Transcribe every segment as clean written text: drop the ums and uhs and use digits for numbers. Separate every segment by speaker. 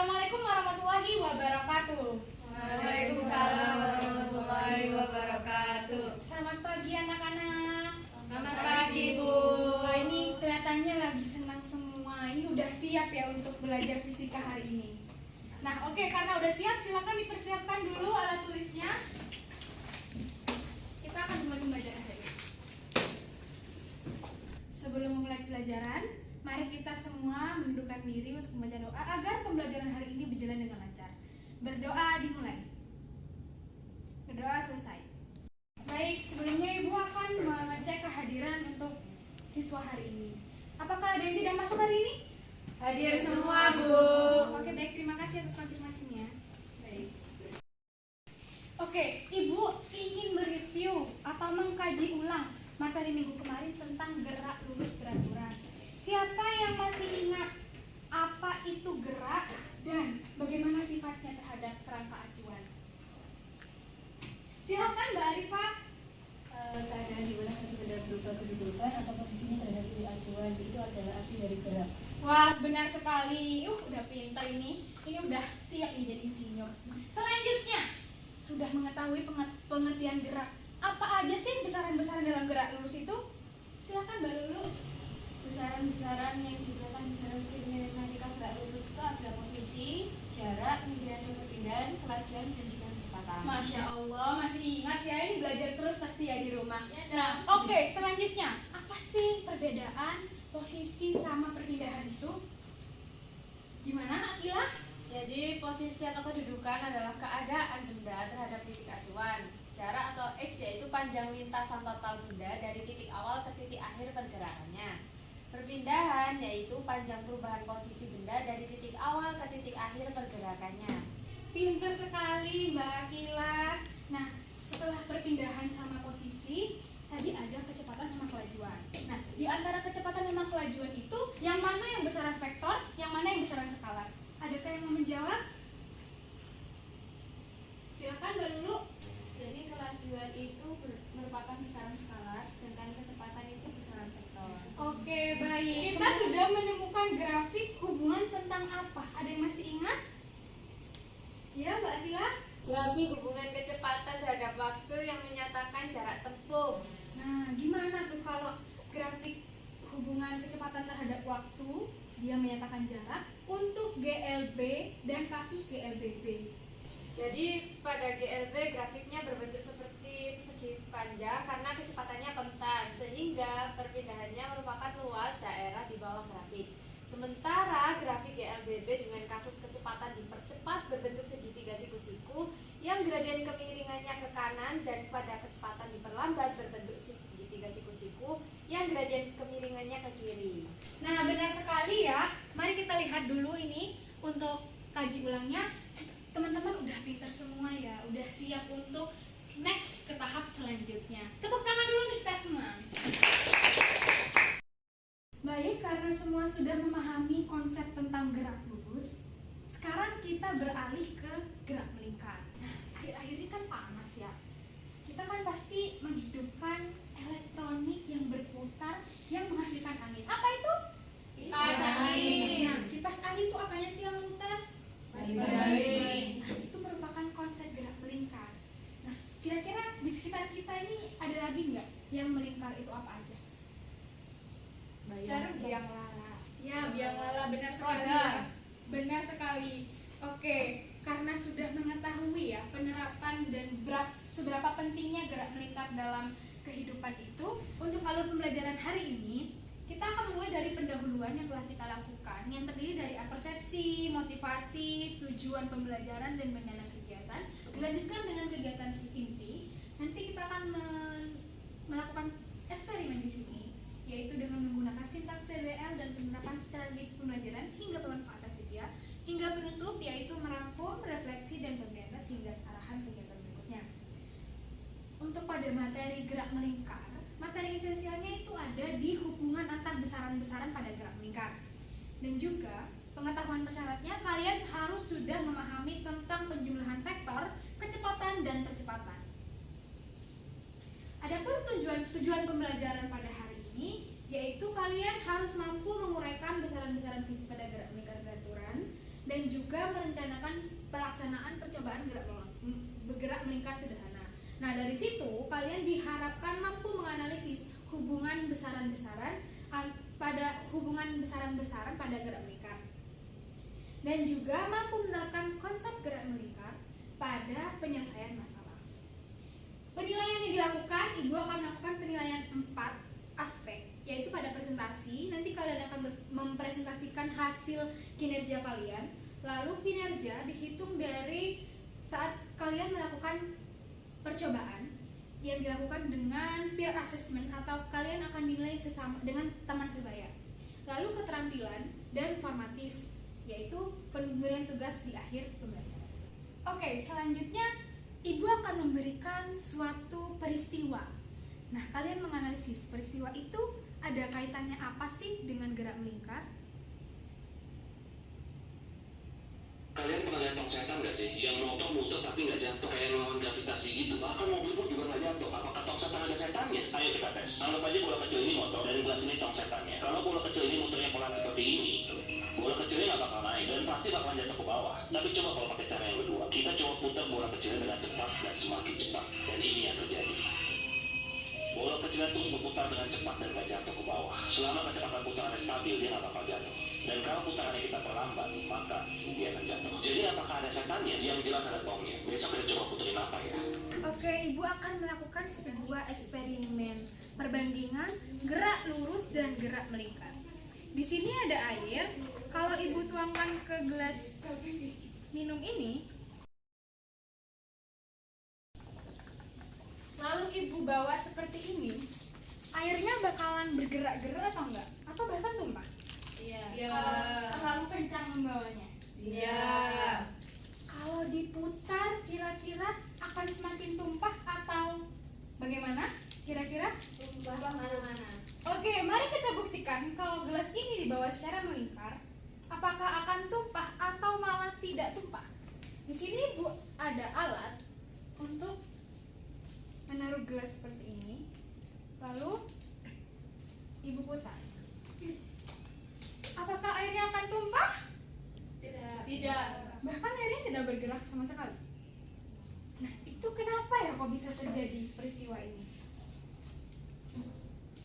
Speaker 1: Assalamualaikum warahmatullahi wabarakatuh.
Speaker 2: Waalaikumsalam warahmatullahi wabarakatuh.
Speaker 1: Selamat pagi anak-anak.
Speaker 2: Selamat pagi, Bu.
Speaker 1: Wah, ini kelihatannya lagi senang semua. Ini udah siap ya untuk belajar fisika hari ini. Nah, oke, karena udah siap, silakan dipersiapkan dulu alat tulisnya. Kita akan mulai pembelajaran hari ini. Sebelum memulai pelajaran, mari kita semua mendudukkan diri untuk membaca doa agar pembelajaran hari ini berjalan dengan lancar. Berdoa dimulai. Berdoa selesai. Baik, sebelumnya Ibu akan mengecek kehadiran untuk siswa hari ini. Apakah ada yang tidak masuk hari ini?
Speaker 2: Hadir semua, Bu.
Speaker 1: Oke, baik, terima kasih atas konfirmasinya.
Speaker 2: Baik.
Speaker 1: Oke, Ibu ingin mereview atau mengkaji ulang materi minggu kemarin tentang gerak lurus beraturan. Siapa yang masih ingat apa itu gerak dan bagaimana sifatnya terhadap kerangka acuan? Silakan Mbak Arifah.
Speaker 3: Keadaan di mana satu benda berupa kedudukan atau posisinya terhadap titik acuan itu adalah arti dari gerak.
Speaker 1: Wah, benar sekali. Udah pintar ini. Ini udah siap nih jadi insinyur. Selanjutnya, sudah mengetahui pengertian gerak. Apa aja sih besaran-besaran dalam gerak lurus itu? Silakan Mbak Lulu.
Speaker 3: Besaran-besaran yang digunakan dalam matematika gerak lurus itu adalah posisi, jarak, kemudian perpindahan, kelajuan, dan juga kecepatan.
Speaker 1: Masya Allah, masih ingat ya, ini belajar terus pasti ya di rumah. Nah, oke, selanjutnya, apa sih perbedaan posisi sama perpindahan itu? Gimana, Akila?
Speaker 2: Jadi, posisi atau kedudukan adalah keadaan benda terhadap titik acuan. Jarak atau X yaitu panjang lintasan total benda dari titik awal ke titik akhir pergerakannya. Perpindahan yaitu panjang perubahan posisi benda dari titik awal ke titik akhir pergerakannya.
Speaker 1: Pintar sekali Mbak Akila. Nah, setelah perpindahan sama posisi, tadi ada kecepatan sama kelajuan. Nah, di antara kecepatan sama kelajuan itu, yang mana yang besaran vektor, yang mana yang besaran skalar? Adakah yang mau menjawab? Silakan Mbak Lulu.
Speaker 3: Jadi kelajuan itu merupakan besaran skalar, sedangkan kecepatan itu besaran vektor.
Speaker 1: Oke, baik. Kita sudah menemukan grafik hubungan tentang apa? Ada yang masih ingat? Ya, Mbak Akila?
Speaker 2: Grafik hubungan kecepatan terhadap waktu yang menyatakan jarak tempuh.
Speaker 1: Nah, gimana tuh kalau grafik hubungan kecepatan terhadap waktu, dia menyatakan jarak untuk GLB dan kasus GLBB.
Speaker 2: Jadi pada GLB grafiknya berbentuk seperti persegi panjang karena kecepatannya konstan sehingga perpindahannya merupakan luas daerah di bawah grafik. Sementara grafik GLBB dengan kasus kecepatan dipercepat berbentuk segitiga siku-siku yang gradien kemiringannya ke kanan dan pada kecepatan diperlambat berbentuk segitiga siku-siku yang gradien kemiringannya ke kiri.
Speaker 1: Nah, benar sekali ya. Mari kita lihat dulu ini untuk kaji ulangnya. Teman-teman udah pintar semua ya, udah siap untuk next ke tahap selanjutnya. Tepuk tangan dulu untuk kita semua. Baik, karena semua sudah memahami konsep tentang gerak lurus, sekarang kita beralih ke gerak melingkar. Nah, akhir-akhir ini kan panas ya. Kita kan pasti menghidupkan elektronik yang berputar yang menghasilkan angin. Apa itu?
Speaker 2: Kipas angin.
Speaker 1: Nah, kipas angin itu apanya sih yang memutar?
Speaker 2: Baik.
Speaker 1: Nah, itu merupakan konsep gerak melingkar. Nah, kira-kira di sekitar kita ini ada lagi nggak yang melingkar itu apa aja?
Speaker 2: Jarum biang lala.
Speaker 1: Ya, biang lala, benar sekali ya. Benar sekali. Oke, karena sudah mengetahui ya penerapan dan seberapa pentingnya gerak melingkar dalam kehidupan itu, untuk alur pembelajaran hari ini kita akan mulai dari pendahuluan yang telah kita lakukan yang terdiri dari persepsi, motivasi, tujuan pembelajaran dan rencana kegiatan. Dilanjutkan dengan kegiatan inti. Nanti kita akan melakukan eksperimen di sini, yaitu dengan menggunakan sintaks PBL dan penerapan strategi pembelajaran hingga pemanfaatan video, hingga penutup yaitu merangkum, refleksi dan pembatas hingga arahan kegiatan berikutnya. Untuk pada materi gerak melingkar, materi esensialnya itu ada di hubungan antar besaran-besaran pada gerak melingkar. Dan juga pengetahuan persyaratnya, kalian harus sudah memahami tentang penjumlahan vektor, kecepatan dan percepatan. Adapun tujuan pembelajaran pada hari ini, yaitu kalian harus mampu menguraikan besaran-besaran fisik pada gerak melingkar beraturan dan dan juga merencanakan pelaksanaan percobaan gerak melingkar sederhana. Nah, dari situ kalian diharapkan mampu menganalisis hubungan besaran-besaran pada gerak melingkar, dan juga mampu menerapkan konsep gerak melingkar pada penyelesaian masalah. Penilaian yang dilakukan, Ibu akan melakukan penilaian 4 aspek, yaitu pada presentasi. Nanti kalian akan mempresentasikan hasil kinerja kalian. Lalu kinerja dihitung dari saat kalian melakukan percobaan yang dilakukan dengan peer assessment atau kalian akan dinilai sesama dengan teman sebaya. Lalu keterampilan dan formatif, yaitu pemberian tugas di akhir pembelajaran. Oke, selanjutnya Ibu akan memberikan suatu peristiwa. Nah, kalian menganalisis peristiwa itu ada kaitannya apa sih dengan gerak melingkar?
Speaker 4: Kalian pernah lihat tong setan nggak sih? Yang motor muter tapi nggak jatuh, kayak melawan gravitasi gitu. Bahkan mobil pun juga nggak jatuh. Apakah tong setan ada setannya? Ayo kita tes. Anggap aja bola kecil ini motor dan bola sini tong setannya. Kalau bola kecil ini motornya pelan seperti ini, bola kecilnya nggak bakal naik dan pasti bakalan jatuh ke bawah. Tapi coba kalau pakai cara yang kedua, kita coba putar bola kecilnya dengan cepat dan semakin cepat. Dan ini yang terjadi. Bola kecilnya terus berputar dengan cepat dan gak jatuh ke bawah. Selama kecepatan putarannya stabil, dia gak bakal jatuh. Dan kalau putarannya kita perlambat, maka dia akan jatuh. Jadi apakah ada setannya? Yang jelas ada tongnya. Besok kita coba puterin apa ya?
Speaker 1: Oke, Ibu akan melakukan sebuah eksperimen perbandingan gerak lurus dan gerak melingkar. Di sini ada air. Kalau Ibu tuangkan ke gelas minum ini, lalu Ibu bawa seperti ini, airnya bakalan bergerak-gerak atau enggak? Atau bahkan tumpah?
Speaker 2: Iya.
Speaker 1: Terlalu kencang membawanya.
Speaker 2: Iya.
Speaker 1: Kalau diputar, kira-kira akan semakin tumpah atau bagaimana? Kira-kira?
Speaker 2: Tumpah mana-mana.
Speaker 1: Oke, mari kita buktikan kalau gelas ini dibawa secara melingkar, apakah akan tumpah atau malah tidak tumpah. Di sini Bu ada alat untuk menaruh gelas seperti ini, lalu Ibu putar. Apakah airnya akan tumpah?
Speaker 2: Tidak.
Speaker 1: Bahkan airnya tidak bergerak sama sekali. Nah, itu kenapa ya kok bisa terjadi peristiwa ini?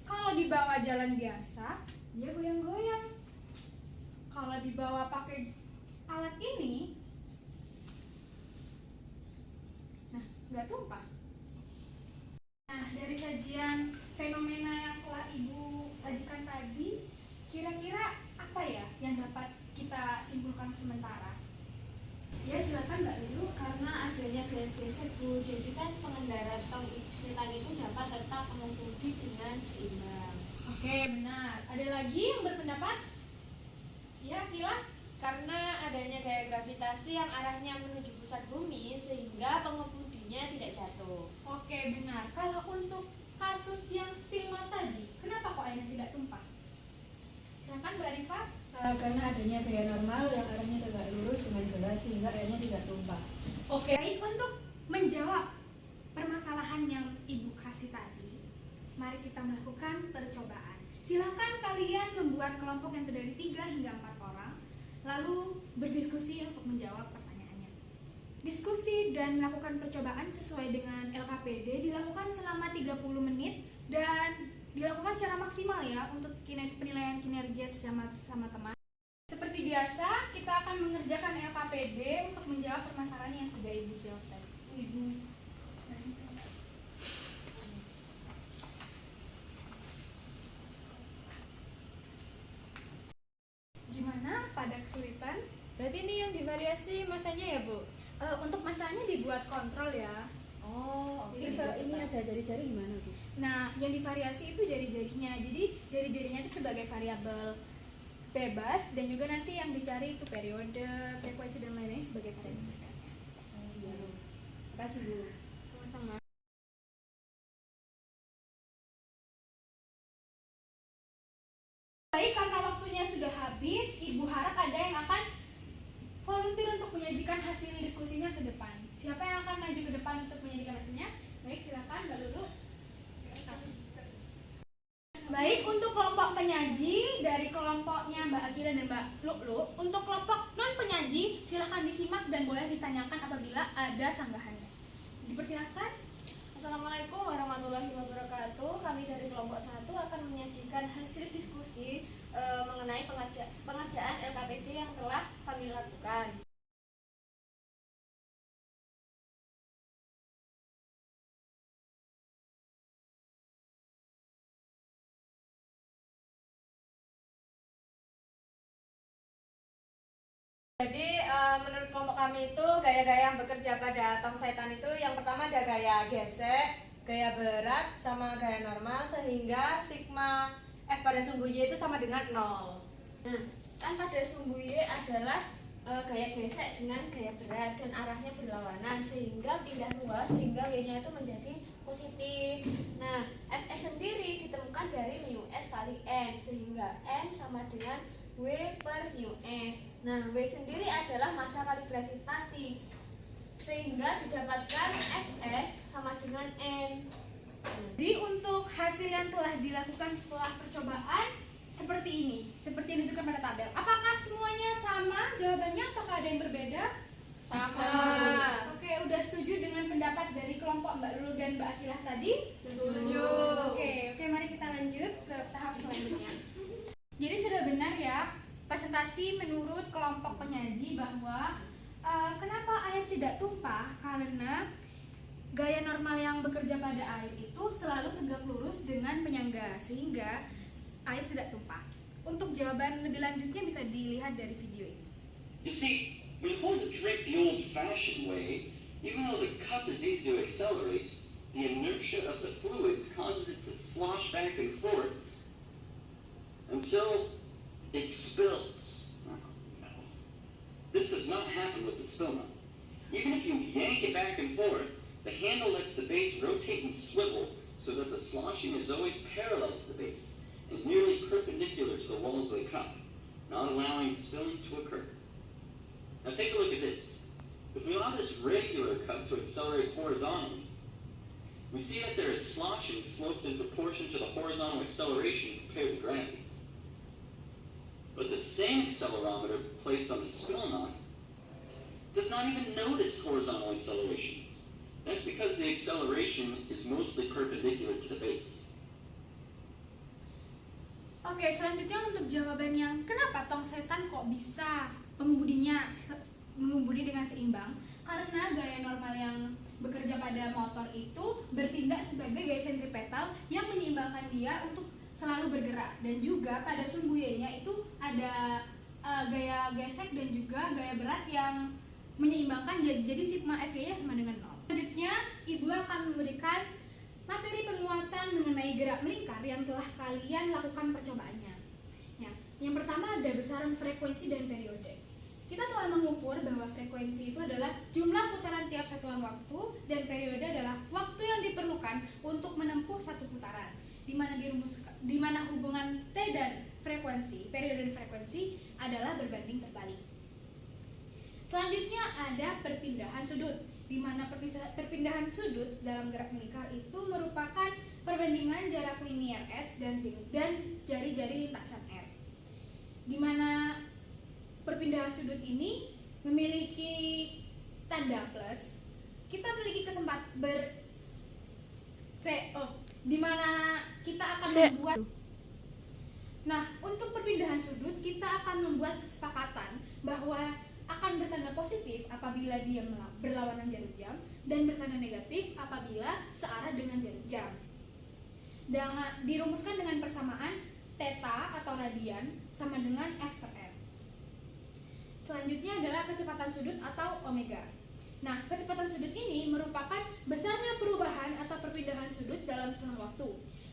Speaker 1: Kalau dibawa jalan biasa, dia goyang-goyang. Kalau dibawa pakai alat ini, nah, nggak tumpah. Nah, dari sajian fenomena yang telah Ibu sajikan tadi, kira-kira apa ya yang dapat kita simpulkan sementara? Ya, silakan Mbak Lulu.
Speaker 3: Karena adanya GLB Bu, jadi kan pengendara tong setan itu dapat tetap mengemudi dengan seimbang.
Speaker 1: Oke, benar. Ada lagi yang berpendapat? Ya, Pila?
Speaker 2: Karena adanya gaya gravitasi yang arahnya menuju pusat bumi sehingga pengemudinya tidak jatuh.
Speaker 1: Oke, benar. Kalau untuk kasus yang spill milk tadi, kenapa kok airnya tidak tumpah? Silakan Mbak Rifa.
Speaker 5: Karena adanya gaya normal yang arahnya tegak lurus dengan jelas sehingga airnya tidak tumpah.
Speaker 1: Oke, baik, untuk menjawab permasalahan yang Ibu kasih tadi, mari kita melakukan percobaan. Silakan kalian membuat kelompok yang terdiri 3 hingga 4 orang, lalu berdiskusi untuk menjawab pertanyaannya. Diskusi dan melakukan percobaan sesuai dengan LKPD dilakukan selama 30 menit dan dilakukan secara maksimal ya untuk penilaian kinerja sama teman. Seperti biasa, kita akan mengerjakan LKPD untuk menjawab permasalahan yang sudah Ibu jawab tadi. Ibu. Gimana? Pada kesulitan?
Speaker 2: Berarti ini yang divariasi masanya ya, Bu?
Speaker 1: Untuk masanya dibuat kontrol ya.
Speaker 2: Oh, oke.
Speaker 5: Terus kalau ini ada jari-jari gimana Bu?
Speaker 1: Nah, yang divariasi itu jari-jarinya. Jadi jari-jarinya itu sebagai variabel bebas dan juga nanti yang dicari itu periode, frekuensi dan lain-lain sebagai parameternya.
Speaker 5: Oh iya. Makasih Bu.
Speaker 1: Sama-sama. Baik, karena waktunya sudah habis, Ibu harap ada yang akan volunteer untuk menyajikan hasil diskusinya ke depan. Siapa yang akan maju ke depan untuk menyajikan hasilnya? Baik, silakan Mbak Lulu. Baik, untuk kelompok penyaji dari kelompoknya Mbak Akira dan Mbak Lulu, untuk kelompok non penyaji Silakan disimak dan boleh ditanyakan apabila ada sanggahannya. Dipersilakan.
Speaker 3: Assalamualaikum warahmatullahi wabarakatuh. Kami dari kelompok 1 akan menyajikan hasil diskusi mengenai pengerjaan LKPD yang telah kami lakukan.
Speaker 2: Jadi menurut kelompok kami itu gaya-gaya yang bekerja pada tongsetan itu yang pertama ada gaya gesek, gaya berat, sama gaya normal sehingga sigma F pada sumbu Y itu sama dengan 0.
Speaker 3: Nah, kan pada sumbu Y adalah gaya gesek dengan gaya berat dan arahnya berlawanan sehingga pindah ruas sehingga W-nya itu menjadi positif. Nah, Fs sendiri ditemukan dari mu S kali N sehingga N sama dengan W per mu S. Nah, W sendiri adalah massa kali gravitasi sehingga didapatkan Fs sama dengan N.
Speaker 1: Jadi untuk hasil yang telah dilakukan setelah percobaan seperti ini, seperti yang ditunjukkan pada tabel. Apakah semuanya sama jawabannya apakah ada yang berbeda?
Speaker 2: Sama.
Speaker 1: Oke, udah setuju dengan pendapat dari kelompok Mbak Lulu dan Mbak Akilah tadi?
Speaker 2: Setuju.
Speaker 1: Oke, mari kita lanjut ke tahap selanjutnya. Jadi sudah benar ya presentasi menurut kelompok penyaji bahwa kenapa air tidak tumpah, karena gaya normal yang bekerja pada air itu selalu tegak lurus dengan penyangga sehingga air tidak tumpah. Untuk jawaban lebih lanjutnya bisa dilihat dari video ini.
Speaker 4: You see, when you hold the drink the old-fashioned way, even though the cup is easy to accelerate, the inertia of the fluids causes it to slosh back and forth until it spills. This does not happen with the spill mount. Even if you yank it back and forth, the handle lets the base rotate and swivel so that the sloshing is always parallel to the base and nearly perpendicular to the walls of the cup, not allowing spilling to occur. Now take a look at this. If we allow this regular cup to accelerate horizontally, we see that there is sloshing sloped in proportion to the horizontal acceleration compared to gravity. But the same accelerometer placed on the spill knot does not even notice horizontal acceleration. That's because the acceleration is mostly perpendicular to the base.
Speaker 1: Oke, selanjutnya untuk jawaban yang kenapa tongsetan kok bisa mengemudi dengan seimbang, karena gaya normal yang bekerja pada motor itu bertindak sebagai gaya sentripetal yang menyeimbangkan dia untuk selalu bergerak, dan juga pada sumbu Y-nya itu ada gaya gesek dan juga gaya berat yang menyeimbangkan, jadi sigma F-nya sama dengan 0. Selanjutnya, Ibu akan memberikan materi penguatan mengenai gerak melingkar yang telah kalian lakukan percobaannya. Ya, yang pertama ada besaran frekuensi dan periode. Kita telah mengukur bahwa frekuensi itu adalah jumlah putaran tiap satuan waktu dan periode adalah waktu yang diperlukan untuk menempuh satu putaran, di mana hubungan T dan frekuensi, periode dan frekuensi adalah berbanding terbalik. Selanjutnya ada perpindahan sudut, di mana perpindahan sudut dalam gerak melingkar itu merupakan perbandingan jarak linier S dan jari-jari lintasan R, di mana perpindahan sudut ini memiliki tanda plus. Kita memiliki di mana kita akan membuat. Nah, untuk perpindahan sudut kita akan membuat kesepakatan bahwa akan bertanda positif apabila dia berlawanan jarum jam dan bertanda negatif apabila searah dengan jarum jam. Dan dirumuskan dengan persamaan theta atau radian sama dengan S per R. Selanjutnya adalah kecepatan sudut atau omega. Nah, kecepatan sudut ini merupakan besarnya perubahan atau perpindahan sudut dalam selang waktu,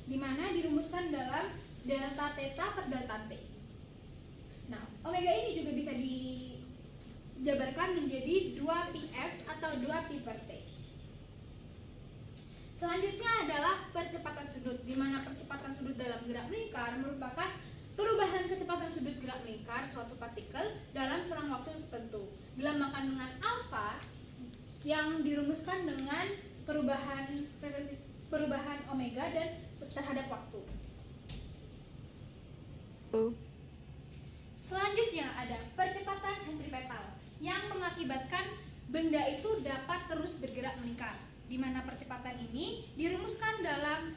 Speaker 1: di mana dirumuskan dalam delta theta per delta t. Nah, omega ini juga bisa dijabarkan menjadi 2πf atau 2π per t. Selanjutnya adalah percepatan sudut, di mana percepatan sudut dalam gerak melingkar merupakan perubahan kecepatan sudut gerak melingkar suatu partikel dalam selang waktu tertentu, dilambangkan dengan alfa yang dirumuskan dengan perubahan omega dan terhadap waktu. Selanjutnya ada percepatan sentripetal yang mengatur mengakibatkan benda itu dapat terus bergerak melingkar, di mana percepatan ini dirumuskan dalam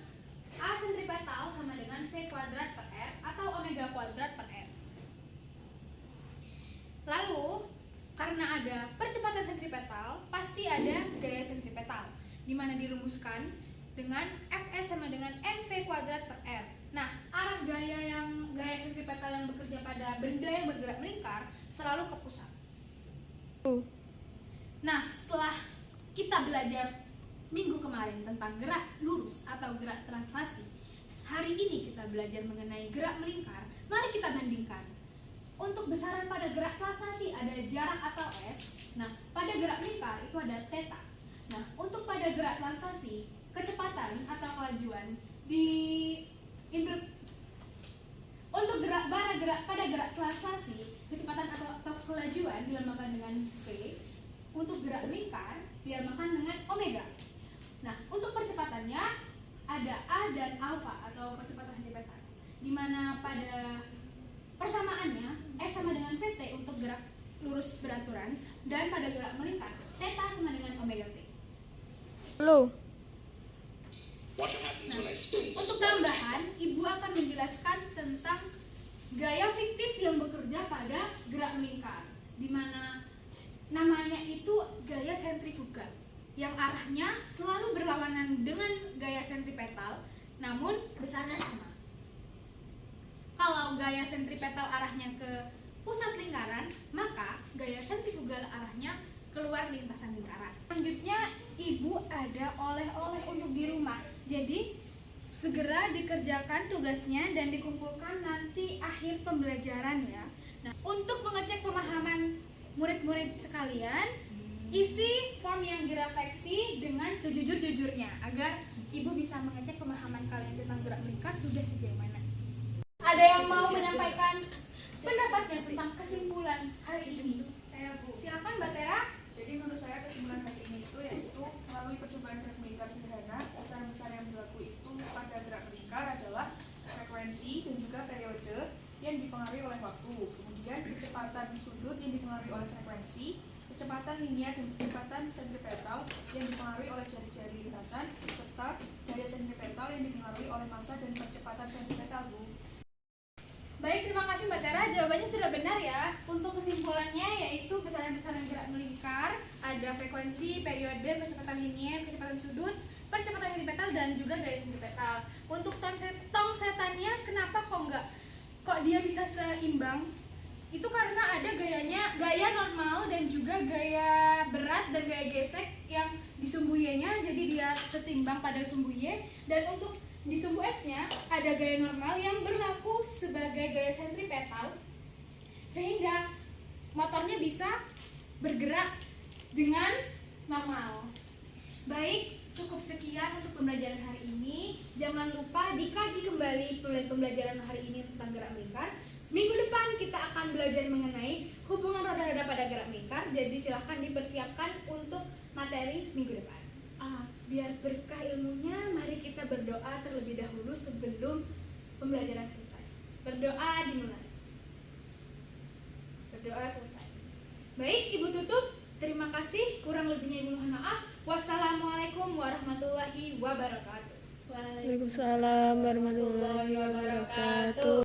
Speaker 1: A sentripetal sama dengan V kuadrat per R atau omega kuadrat per R. Lalu, karena ada percepatan sentripetal, pasti ada gaya sentripetal, di mana dirumuskan dengan Fs sama dengan mv kuadrat per R. Nah, arah gaya sentripetal yang bekerja pada benda yang bergerak melingkar selalu ke pusat. Nah, setelah kita belajar minggu kemarin tentang gerak lurus atau gerak translasi, hari ini kita belajar mengenai gerak melingkar. Mari kita bandingkan. Untuk besaran pada gerak translasi ada jarak atau S. Nah, pada gerak melingkar itu ada theta. Nah, untuk pada gerak translasi, kecepatan atau kelajuan pada gerak translasi, kecepatan atau kelajuan dinamakan dengan V. Untuk gerak melingkar dinamakan dengan omega. Nah, untuk percepatannya ada A dan alfa atau percepatan sentripetal, di mana pada persamaannya S sama dengan VT untuk gerak lurus beraturan, dan pada gerak melingkar theta sama dengan omega T. Nah, untuk tambahan, Ibu akan menjelaskan tentang gaya fiktif yang bekerja pada gerak melingkar, di mana namanya itu gaya sentrifugal, yang arahnya selalu berlawanan dengan gaya sentripetal, namun besarnya sama. Kalau gaya sentripetal arahnya ke pusat lingkaran, maka gaya sentrifugal arahnya keluar lintasan lingkaran. Selanjutnya, Ibu ada oleh-oleh untuk di rumah. Jadi, segera dikerjakan tugasnya dan dikumpulkan nanti akhir pembelajaran ya. Nah, untuk mengecek pemahaman murid-murid sekalian, isi form yang direfleksi dengan sejujur-jujurnya agar Ibu bisa mengecek pemahaman kalian tentang gerak melingkar sudah sejauh mana. Ada yang mau menyampaikan pendapatnya tentang kesimpulan hari ini?
Speaker 6: Saya Bu.
Speaker 1: Silakan Mbak Tera.
Speaker 6: Jadi menurut saya kesimpulan hari ini itu yaitu melalui percobaan gerak melingkar sederhana, besaran-besar yang berlaku itu pada gerak melingkar adalah frekuensi dan juga periode yang dipengaruhi oleh waktu. Kemudian kecepatan sudut yang dipengaruhi oleh frekuensi, kecepatan linear dan kecepatan sentripetal yang dipengaruhi oleh jari-jari lintasan, serta gaya sentripetal yang dipengaruhi oleh massa dan percepatan sentripetal, Bu.
Speaker 1: Baik, terima kasih Mbak Tera. Jawabannya sudah benar ya. Untuk kesimpulannya yaitu besaran-besaran gerak melingkar ada frekuensi, periode, kecepatan linear, kecepatan sudut, percepatan sentripetal dan juga gaya sentripetal. Untuk tong setannya kenapa kok dia bisa seimbang? Itu karena ada gaya normal dan juga gaya berat dan gaya gesek yang di sumbu Y-nya, jadi dia setimbang pada sumbu Y. Dan untuk di sumbu X-nya ada gaya normal yang berlaku sebagai gaya sentripetal, sehingga motornya bisa bergerak dengan normal. Baik, cukup sekian untuk pembelajaran hari ini. Jangan lupa dikaji kembali pembelajaran hari ini tentang gerak melingkar. Minggu depan kita akan belajar mengenai hubungan roda-roda pada gerak melingkar. Jadi silahkan dipersiapkan untuk materi minggu depan. Biar berkah ilmunya, mari kita berdoa terlebih dahulu sebelum pembelajaran selesai. Berdoa dimulai. Berdoa selesai. Baik, Ibu tutup. Terima kasih. Kurang lebihnya Ibu mohon maaf. Wassalamualaikum warahmatullahi wabarakatuh.
Speaker 5: Waalaikumsalam warahmatullahi wabarakatuh.